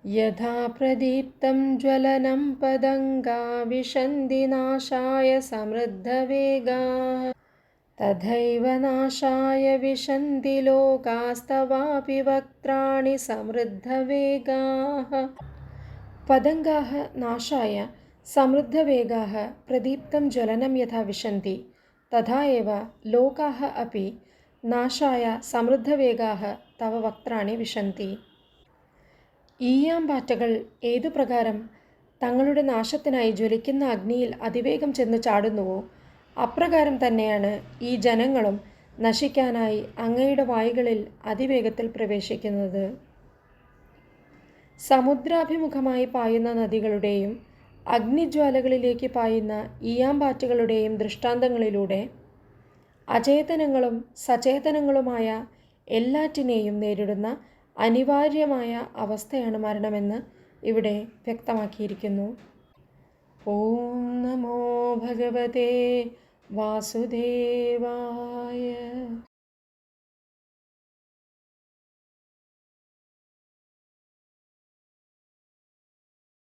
यथा प्रदीप्तं ज्वलनं पतङ्गा विशन्ति नाशाय समृद्धवेगाः तथैव नाशाय विशन्ति लोकास्तवापि वक्त्राणि समृद्धवेगाः। पतङ्गाः नाशाय समृद्धवेगाः प्रदीप्तं ज्वलनं यथा विशन्ति तथा एव लोकाः अपि नाशाय സമൃദ്ധവേഗാः തവ വക്ത്രാണി വിശന്തി. ഈയാമ്പാറ്റകൾ ഏതുപ്രകാരം തങ്ങളുടെ നാശത്തിനായി ജ്വലിക്കുന്ന അഗ്നിയിൽ അതിവേഗം ചെന്ന് ചാടുന്നുവോ അപ്രകാരം തന്നെയാണ് ഈ ജനങ്ങളും നശിക്കാനായി അങ്ങയുടെ വായുകളിൽ അതിവേഗത്തിൽ പ്രവേശിക്കുന്നത്. സമുദ്രാഭിമുഖമായി പായുന്ന നദികളുടെയും അഗ്നിജ്വാലകളിലേക്ക് പായുന്ന ഈയാമ്പാറ്റകളുടെയും ദൃഷ്ടാന്തങ്ങളിലൂടെ അചേതനങ്ങളും സചേതനങ്ങളുമായ എല്ലാറ്റിനെയും നേരിടുന്ന അനിവാര്യമായ അവസ്ഥയാണ് മരണമെന്ന് ഇവിടെ വ്യക്തമാക്കിയിരിക്കുന്നു. ഓം നമോ ഭഗവതേ വാസുദേവായ.